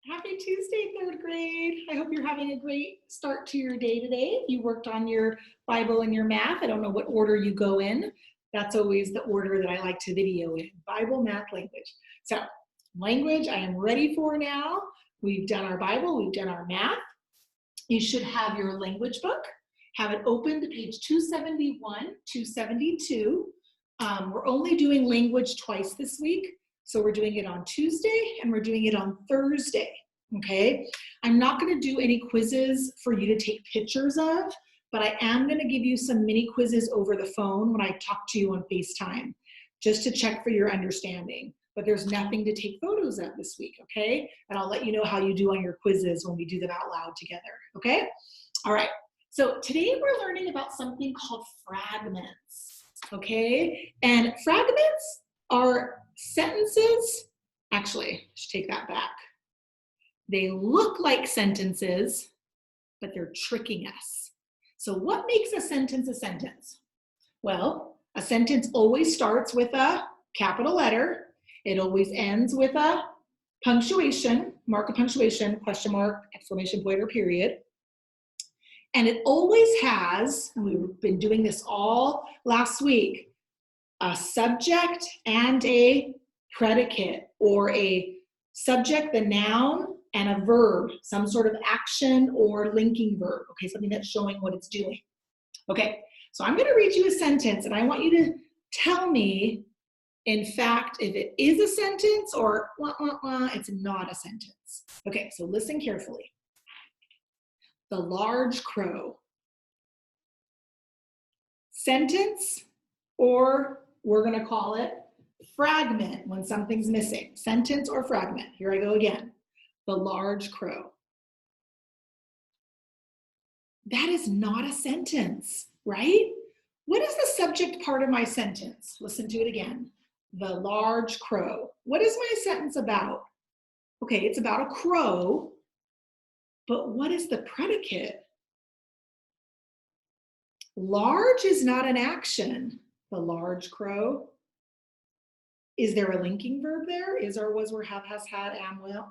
Happy Tuesday, third grade. I hope you're having a great start to your day today. You worked on your Bible and your math. I don't know what order you go in. That's always the order that I like to video in. Bible, math, language. So language I am ready for now. We've done our Bible, we've done our math. You should have your language book. Have it open to page 271, 272. We're only doing language twice this week. So we're doing it on Tuesday and we're doing it on Thursday, okay? I'm not gonna do any quizzes for you to take pictures of, but I am gonna give you some mini quizzes over the phone when I talk to you on FaceTime, just to check for your understanding. But there's nothing to take photos of this week, okay? And I'll let you know how you do on your quizzes when we do them out loud together, okay? All right, so today we're learning about something called fragments, okay? And fragments are sentences, actually, I should take that back. They look like sentences, but they're tricking us. So what makes a sentence a sentence? Well, a sentence always starts with a capital letter. It always ends with a punctuation, mark of punctuation, question mark, exclamation point, or period. And it always has, and we've been doing this all last week, a subject and a predicate, or a subject, the noun, and a verb, some sort of action or linking verb, okay, something that's showing what it's doing. Okay, so I'm going to read you a sentence, and I want you to tell me, in fact, if it is a sentence or it's not a sentence. Okay, so listen carefully. The large crow. Sentence, or we're going to call it fragment when something's missing. Sentence or fragment. Here I go again. The large crow. That is not a sentence, right? What is the subject part of my sentence? Listen to it again. The large crow. What is my sentence about? Okay, it's about a crow, but what is the predicate? Large is not an action. The large crow. Is there a linking verb there? Is, or, was, were, have, has, had, am, will?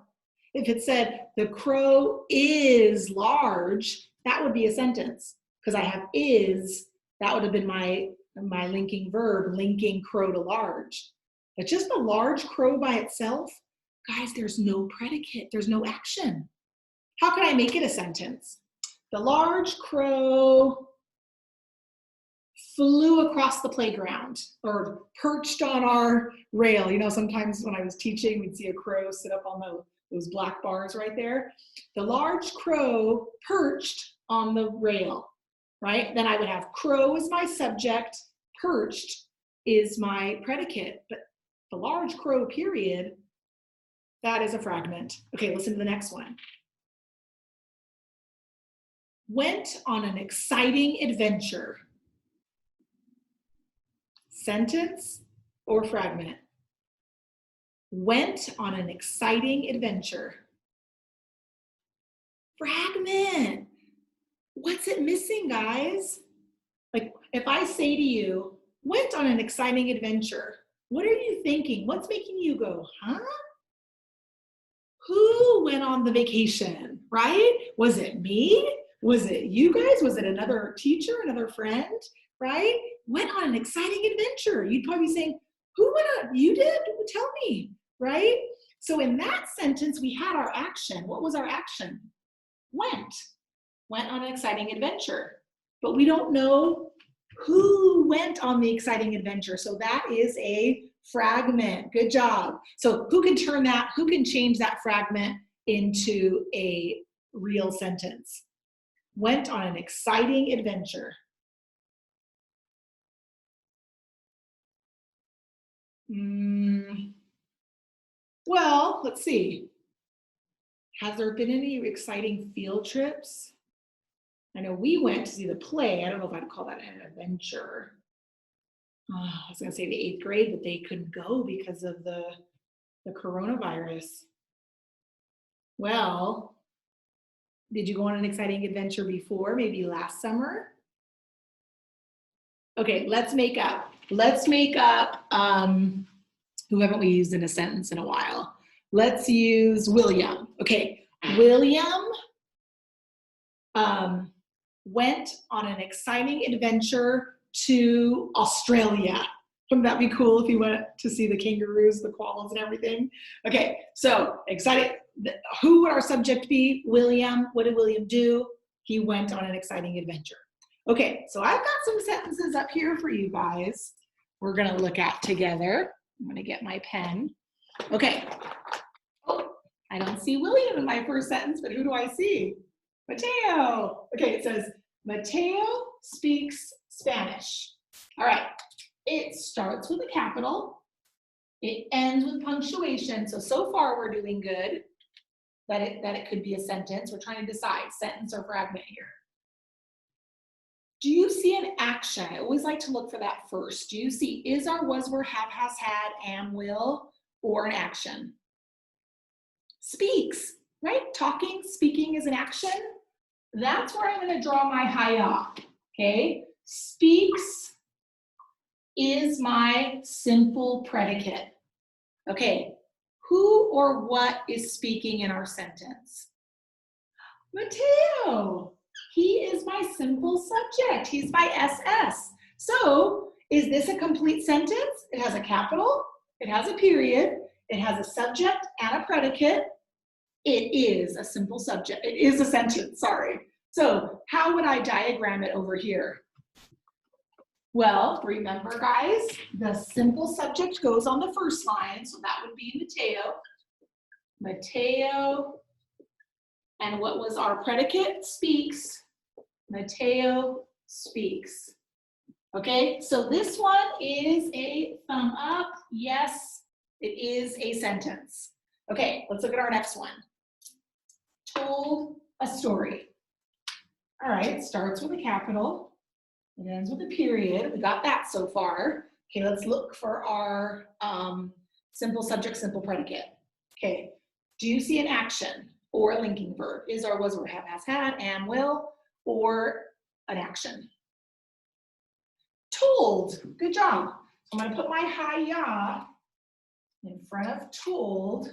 If it said the crow is large, that would be a sentence, because I have is, that would have been my linking verb, linking crow to large. But just the large crow by itself, guys, there's no predicate, there's no action. How can I make it a sentence? The large crow flew across the playground or perched on our rail. You know, sometimes when I was teaching, we'd see a crow sit up on those black bars right there. The large crow perched on the rail, right? Then I would have crow as my subject, perched is my predicate, but the large crow period, that is a fragment. Okay, listen to the next one. Went on an exciting adventure. Sentence or fragment? Went on an exciting adventure. Fragment. What's it missing, guys? Like, if I say to you, went on an exciting adventure, what are you thinking? What's making you go, huh? Who went on the vacation, right? Was it me? Was it you guys? Was it another teacher, another friend, right? Went on an exciting adventure. You'd probably be saying, who went on? You did? Tell me, right? So in that sentence, we had our action. What was our action? Went on an exciting adventure. But we don't know who went on the exciting adventure. So that is a fragment. Good job. So who can turn that, who can change that fragment into a real sentence? Went on an exciting adventure. Well, let's see. Has there been any exciting field trips? I know we went to see the play. I don't know if I'd call that an adventure. I was going to say the 8th grade, but they couldn't go because of the coronavirus. Well, did you go on an exciting adventure before, maybe last summer? Okay, let's make up. Who haven't we used in a sentence in a while? Let's use William. Okay, William went on an exciting adventure to Australia. Wouldn't that be cool if he went to see the kangaroos, the koalas, and everything? Okay, so excited. Who would our subject be? William. What did William do? He went on an exciting adventure. Okay, so I've got some sentences up here for you guys we're gonna look at together. I'm gonna get my pen. Okay. Oh, I don't see William in my first sentence, but who do I see? Mateo. Okay, it says, Mateo speaks Spanish. All right, it starts with a capital. It ends with punctuation. So far we're doing good. That it could be a sentence. We're trying to decide sentence or fragment here. Do you see an action? I always like to look for that first. Do you see is, are, was, were, have, has, had, am, will, or an action? Speaks, right? Talking, speaking is an action. That's where I'm going to draw my haya, okay? Speaks is my simple predicate. Okay, who or what is speaking in our sentence? Mateo. He is my simple subject. He's my SS. So, is this a complete sentence? It has a capital, it has a period, it has a subject and a predicate. It is a simple subject. It is a sentence, sorry. So, how would I diagram it over here? Well, remember guys, the simple subject goes on the first line, so that would be Mateo. Mateo, and what was our predicate? Speaks. Mateo speaks. Okay, so this one is a thumb up. Yes, it is a sentence. Okay, let's look at our next one. Told a story. All right, starts with a capital. It ends with a period. We got that so far. Okay, let's look for our simple subject, simple predicate. Okay, do you see an action or a linking verb? Is, are, was, were, have, has, had, am, will, or an action? Told. Good job. I'm going to put my haya in front of told.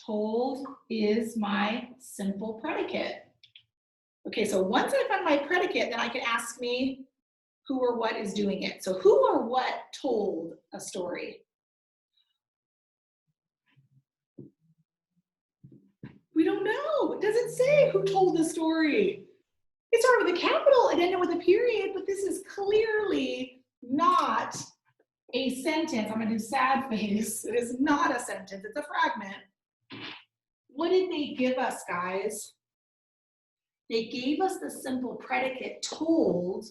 Told is my simple predicate. Okay, so once I find my predicate, then I can ask me who or what is doing it. So who or what told a story? We don't know. It doesn't say who told the story. It started with a capital, it ended with a period, but this is clearly not a sentence. I'm going to do sad face. It is not a sentence. It's a fragment. What did they give us, guys? They gave us the simple predicate told.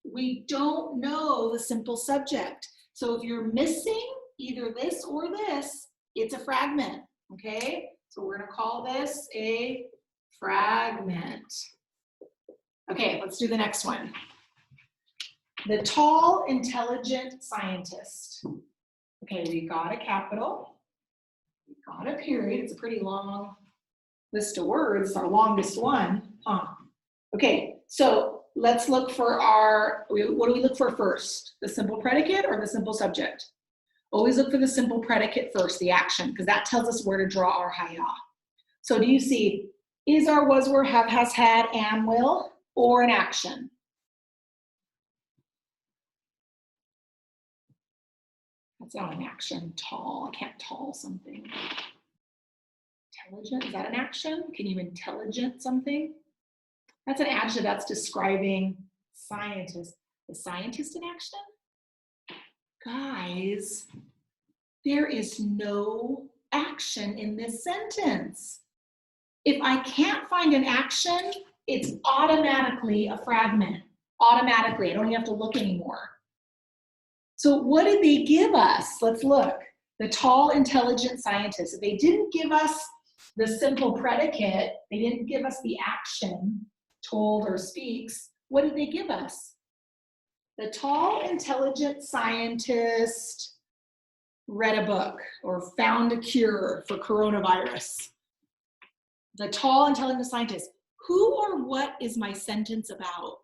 We don't know the simple subject. So if you're missing either this or this, it's a fragment, okay? So we're going to call this a fragment. Okay, let's do the next one. The tall, intelligent scientist. Okay, we got a capital. We got a period. It's a pretty long list of words. It's our longest one. Okay, so let's look for our, what do we look for first? The simple predicate or the simple subject? Always look for the simple predicate first, the action, because that tells us where to draw our haya. So do you see is, are, was, were, have, has, had, am, will, or an action? That's not an action. Tall, I can't tall something. Intelligent, is that an action? Can you intelligent something? That's an adjective that's describing scientist. Is scientist an action? Guys, there is no action in this sentence. If I can't find an action, it's automatically a fragment. Automatically, I don't even have to look anymore. So what did they give us? Let's look. The tall, intelligent scientist. If they didn't give us the simple predicate, they didn't give us the action, told or speaks, what did they give us? The tall, intelligent scientist read a book or found a cure for coronavirus. The tall, intelligent scientist. Who or what is my sentence about?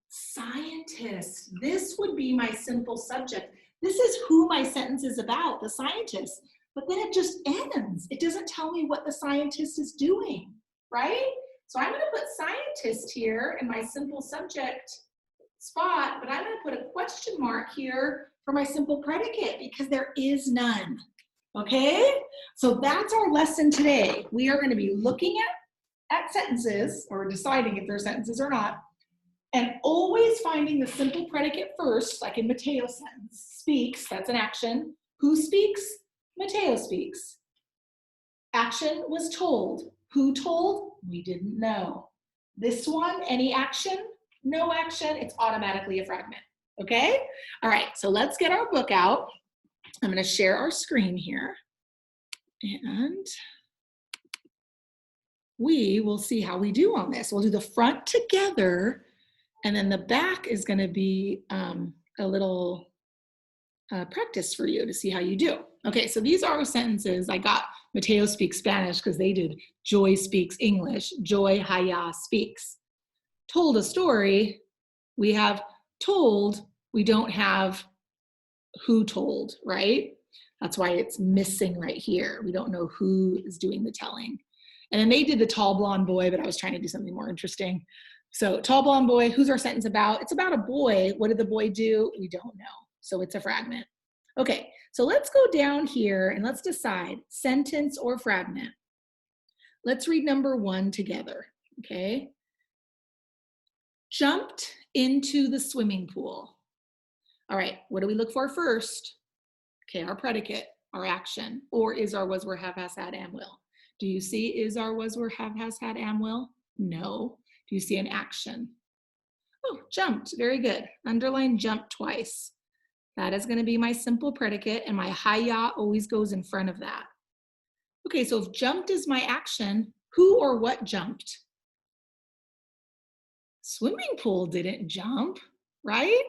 Scientist. This would be my simple subject. This is who my sentence is about, the scientist. But then it just ends. It doesn't tell me what the scientist is doing, right? So I'm going to put scientist here in my simple subject spot, but I'm going to put a question mark here for my simple predicate because there is none. Okay? So that's our lesson today. We are going to be looking at sentences, or deciding if they're sentences or not, and always finding the simple predicate first, like in Mateo's sentence. Speaks, that's an action. Who speaks? Mateo speaks. Action was told. Who told? We didn't know. This one, any action? No action, it's automatically a fragment. Okay? All right, so let's get our book out. I'm going to share our screen here. And we will see how we do on this. We'll do the front together, and then the back is going to be a little practice for you to see how you do. Okay, so these are our sentences. I got Mateo speaks Spanish because they did Joy speaks English. Joy Haya speaks. Told a story. We have told. We don't have who told, right? That's why it's missing right here. We don't know who is doing the telling. And then they did the tall blonde boy, but I was trying to do something more interesting. So tall blonde boy, who's our sentence about? It's about a boy. What did the boy do? We don't know. So it's a fragment. Okay, so let's go down here and let's decide sentence or fragment. Let's read number 1 together, okay? Jumped into the swimming pool. All right, what do we look for first? Okay, our predicate, our action, or is, are, was, were, have, has, had, am, will. Do you see is, are, was, were, have, has, had, am, will? No. Do you see an action? Oh, jumped, very good. Underline jump twice. That is going to be my simple predicate, and my haya always goes in front of that. Okay, so if jumped is my action, who or what jumped? Swimming pool didn't jump, right?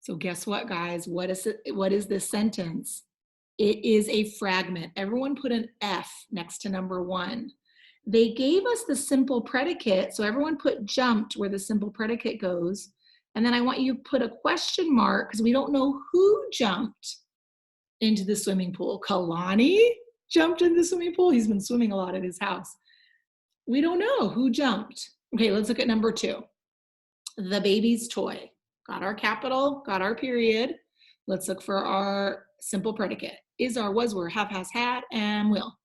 So guess what, guys? What is this sentence? It is a fragment. Everyone put an F next to number 1. They gave us the simple predicate, so everyone put jumped where the simple predicate goes. And then I want you to put a question mark because we don't know who jumped into the swimming pool. Kalani jumped in the swimming pool. He's been swimming a lot at his house. We don't know who jumped. Okay, let's look at number 2. The baby's toy. Got our capital, got our period. Let's look for our simple predicate. Is, are, was, were, have, has, had, am, will.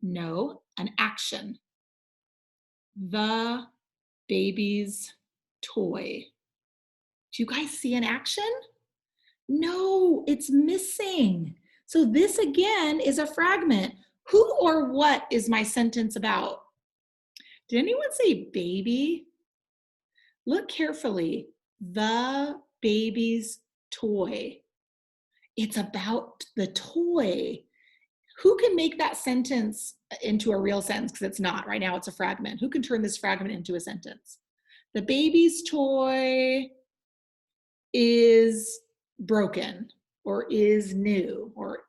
No, an action. The baby's toy. Do you guys see an action? No, it's missing. So this again is a fragment. Who or what is my sentence about? Did anyone say baby? Look carefully. The baby's toy. It's about the toy. Who can make that sentence into a real sentence? Because it's not. Right now it's a fragment. Who can turn this fragment into a sentence? The baby's toy is broken, or is new, or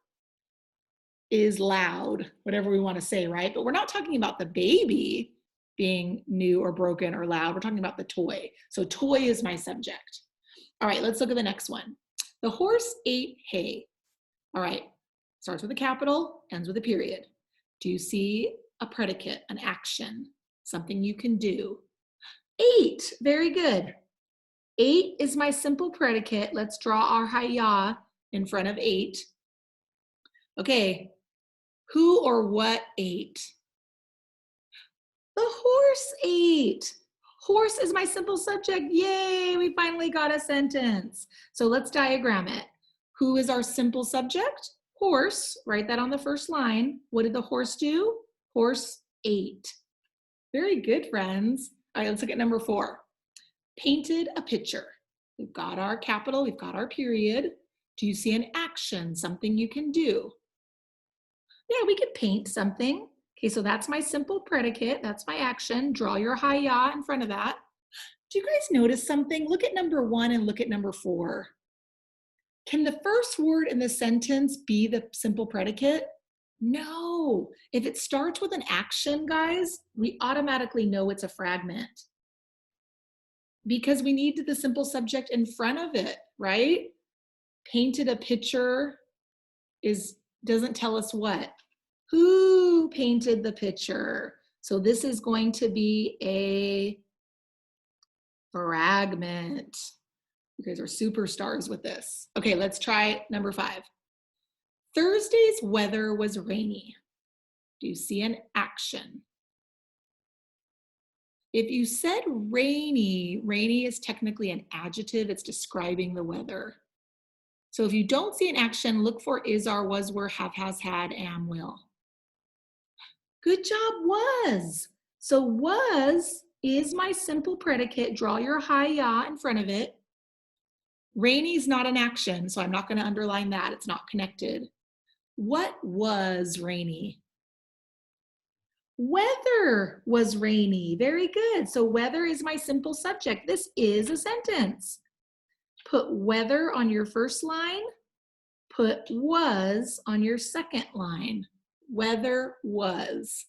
is loud, whatever we want to say, right? But we're not talking about the baby being new or broken or loud. We're talking about the toy. So toy is my subject. All right, let's look at the next one. The horse ate hay. All right, starts with a capital, ends with a period. Do you see a predicate, an action, something you can do? Ate, very good. Ate is my simple predicate. Let's draw our haya in front of ate. Okay, who or what ate? The horse ate. Horse is my simple subject. Yay, we finally got a sentence. So let's diagram it. Who is our simple subject? Horse, write that on the first line. What did the horse do? Horse ate. Very good, friends. All right, let's look at number 4. Painted a picture. We've got our capital, we've got our period. Do you see an action, something you can do? Yeah, we could paint something. Okay, so that's my simple predicate. That's my action. Draw your haya in front of that. Do you guys notice something? Look at number 1 and look at number 4. Can the first word in the sentence be the simple predicate? No. If it starts with an action, guys, we automatically know it's a fragment because we need the simple subject in front of it, right? Painted a picture doesn't tell us what. Who painted the picture? So this is going to be a fragment. You guys are superstars with this. Okay, let's try number 5. Thursday's weather was rainy. Do you see an action? If you said rainy, rainy is technically an adjective. It's describing the weather. So if you don't see an action, look for is, are, was, were, have, has, had, am, will. Good job, was. So was is my simple predicate. Draw your hi-ya in front of it. Rainy is not an action, so I'm not going to underline that. It's not connected. What was rainy? Weather was rainy. Very good. So weather is my simple subject. This is a sentence. Put weather on your first line. Put was on your second line. Weather was.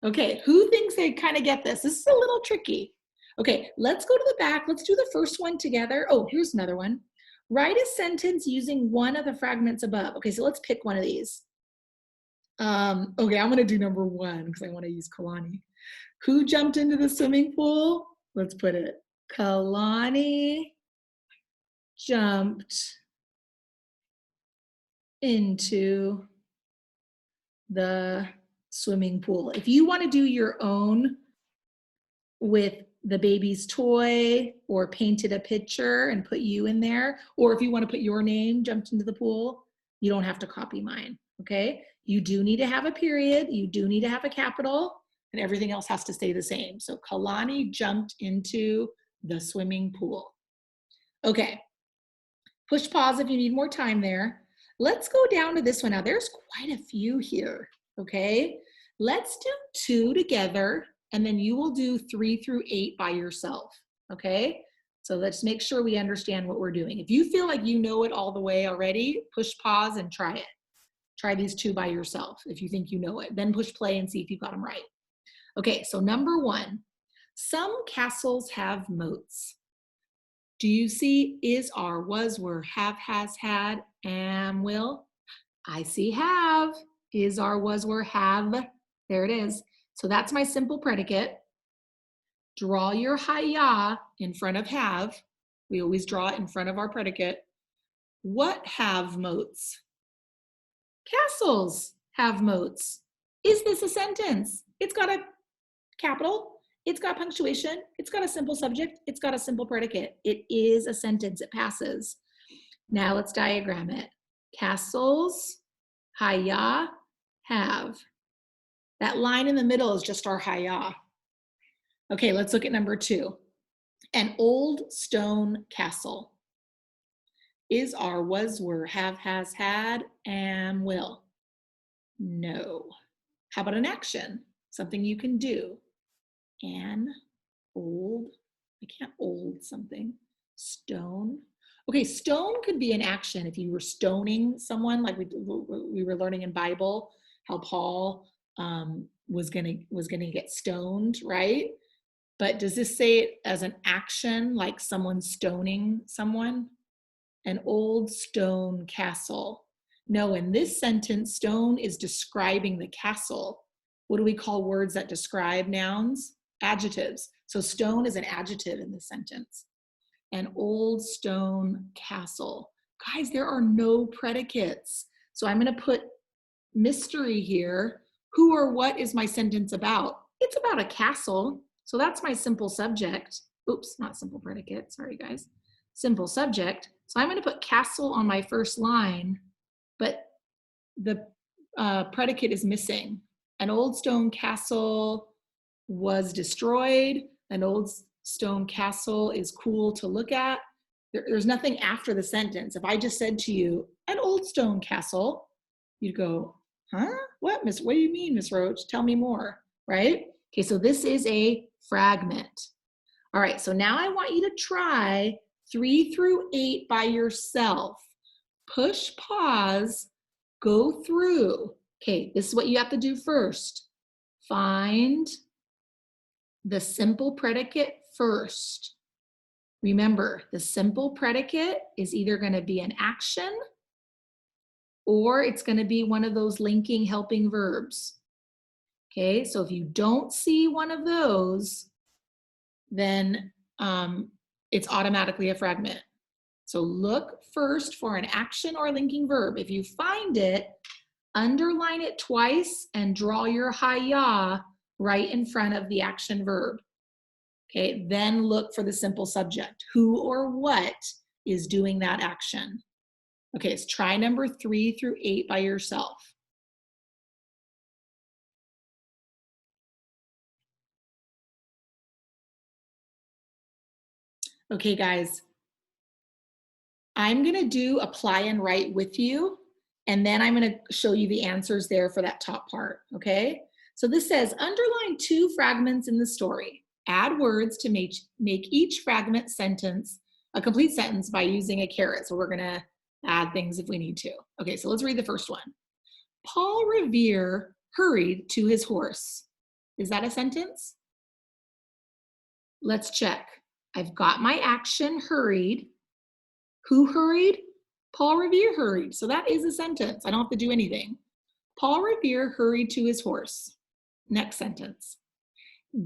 Okay, who thinks they kind of get this? This is a little tricky. Okay, let's go to the back. Let's do the first one together. Oh, here's another one. Write a sentence using one of the fragments above. Okay, so let's pick one of these. Okay, I'm gonna do number 1 because I want to use Kalani. Who jumped into the swimming pool? Let's put it. Kalani jumped into the swimming pool. If you want to do your own with the baby's toy or painted a picture and put you in there, or if you want to put your name, jumped into the pool, you don't have to copy mine, okay? You do need to have a period, you do need to have a capital, and everything else has to stay the same. So Kalani jumped into the swimming pool. Okay, push pause if you need more time there. Let's go down to this one. Now there's quite a few here, okay? Let's do 2 together, and then you will do 3 through 8 by yourself, okay? So let's make sure we understand what we're doing. If you feel like you know it all the way already, push pause and try it. Try these 2 by yourself if you think you know it. Then push play and see if you got them right. Okay, so number 1, some castles have moats. Do you see is, are, was, were, have, has, had, am, will? I see have, is, are, was, were, have. There it is. So that's my simple predicate. Draw your hi-ya in front of have. We always draw it in front of our predicate. What have moats? Castles have moats. Is this a sentence? It's got a capital, it's got punctuation, it's got a simple subject, it's got a simple predicate. It is a sentence, it passes. Now let's diagram it. Castles, hi-ya, have. That line in the middle is just our hi-ya. Okay, let's look at number 2. An old stone castle. Is, are, was, were, have, has, had, am, will. No. How about an action? Something you can do. An old, I can't old something. Stone. Okay, stone could be an action if you were stoning someone, like we were learning in Bible, how Paul was gonna get stoned, right? But does this say it as an action, like someone stoning someone? An old stone castle. No, in this sentence, stone is describing the castle. What do we call words that describe nouns? Adjectives. So stone is an adjective in this sentence. An old stone castle. Guys, there are no predicates. So I'm going to put mystery here. Who or what is my sentence about? It's about a castle. So that's my simple subject. Oops, not simple predicate. Sorry, guys. Simple subject. So I'm going to put castle on my first line, but the predicate is missing. An old stone castle was destroyed. An old stone castle is cool to look at. There's nothing after the sentence. If I just said to you, an old stone castle, you'd go, huh? What do you mean, Miss Roach? Tell me more, right? Okay, so this is a fragment. All right, so now I want you to try 3 through 8 by yourself. Push pause, go through. Okay, this is what you have to do first. Find the simple predicate first. Remember, the simple predicate is either going to be an action or it's going to be one of those linking helping verbs. Okay, so if you don't see one of those, then it's automatically a fragment. So look first for an action or linking verb. If you find it, underline it twice and draw your hi-ya right in front of the action verb. Okay, then look for the simple subject. Who or what is doing that action? Okay, so try number 3 through 8 by yourself. Okay, guys, I'm gonna do apply and write with you, and then I'm gonna show you the answers there for that top part, okay? So this says, underline 2 fragments in the story. Add words to make each fragment sentence a complete sentence by using a caret. So we're gonna add things if we need to. Okay, so let's read the first one. Paul Revere hurried to his horse. Is that a sentence? Let's check. I've got my action, hurried. Who hurried? Paul Revere hurried. So that is a sentence. I don't have to do anything. Paul Revere hurried to his horse. Next sentence.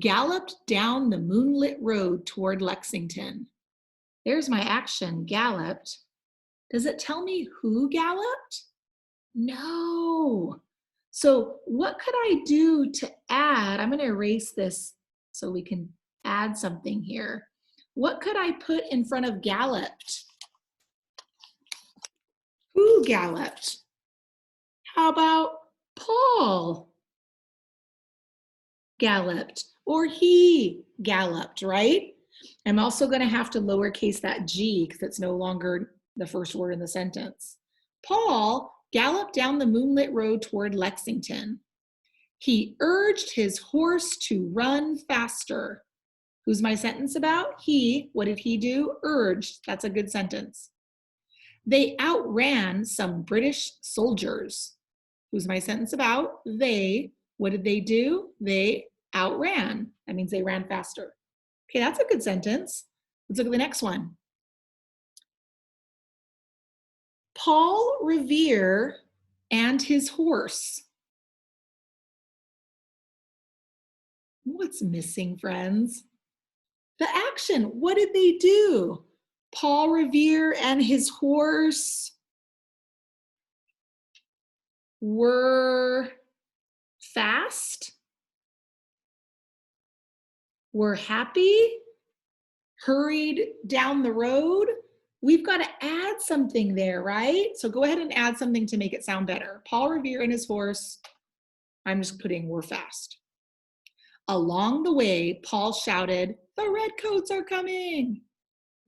Galloped down the moonlit road toward Lexington. There's my action, galloped. Does it tell me who galloped? No. So what could I do to add? I'm going to erase this so we can add something here. What could I put in front of galloped? Who galloped? How about Paul galloped or he galloped, right? I'm also going to have to lowercase that g because it's no longer the first word in the sentence. Paul galloped down the moonlit road toward Lexington. He urged his horse to run faster. Who's my sentence about? He. What did he do? Urged. That's a good sentence. They outran some British soldiers. Who's my sentence about? They. What did they do? They outran. That means they ran faster. Okay, that's a good sentence. Let's look at the next one. Paul Revere and his horse. What's missing, friends? The action. What did they do? Paul Revere and his horse were fast, were happy, hurried down the road. We've got to add something there, right? So go ahead and add something to make it sound better. Paul Revere and his horse, I'm just putting were fast. Along the way, Paul shouted, "The redcoats are coming."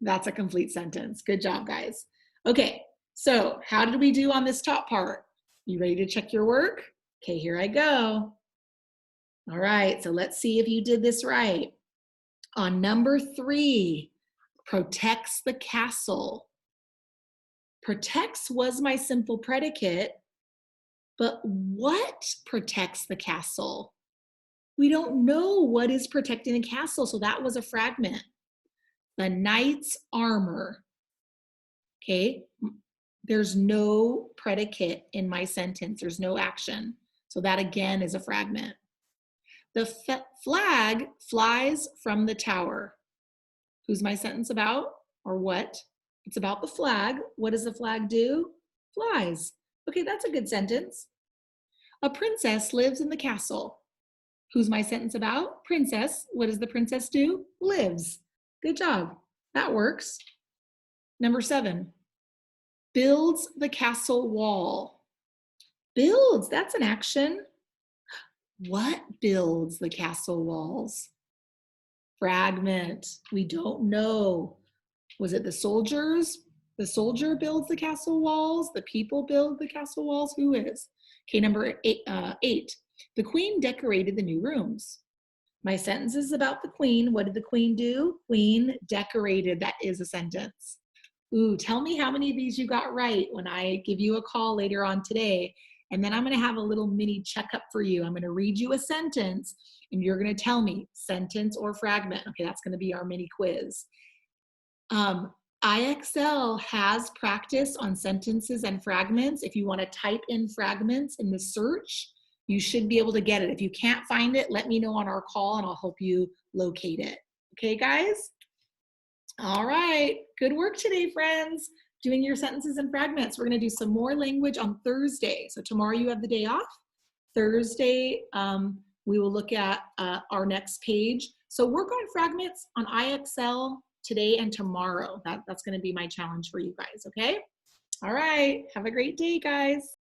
That's a complete sentence. Good job, guys. Okay, so how did we do on this top part? You ready to check your work? Okay, here I go. All right, so let's see if you did this right. On number 3, protects the castle. Protects was my simple predicate, but what protects the castle? We don't know what is protecting the castle, so that was a fragment. The knight's armor. Okay, there's no predicate in my sentence. There's no action. So that again is a fragment. The flag flies from the tower. Who's my sentence about or what? It's about the flag. What does the flag do? Flies. Okay, that's a good sentence. A princess lives in the castle. Who's my sentence about? Princess. What does the princess do? Lives. Good job. That works. Number 7, builds the castle wall. Builds, that's an action. What builds the castle walls? Fragment. We don't know. Was it the soldiers? The soldier builds the castle walls. The people build the castle walls. Who is? Okay, number 8. The queen decorated the new rooms. My sentence is about the queen. What did the queen do? Queen decorated. That is a sentence. Ooh, tell me how many of these you got right when I give you a call later on today. And then I'm going to have a little mini checkup for you. I'm going to read you a sentence and you're going to tell me sentence or fragment. Okay, that's going to be our mini quiz. IXL has practice on sentences and fragments. If you want to type in fragments in the search, you should be able to get it. If you can't find it, let me know on our call and I'll help you locate it. Okay, guys? All right, good work today, friends. Doing your sentences and fragments. We're gonna do some more language on Thursday. So tomorrow you have the day off. Thursday, we will look at our next page. So work on fragments on IXL today and tomorrow. That's gonna be my challenge for you guys, okay? All right, have a great day, guys.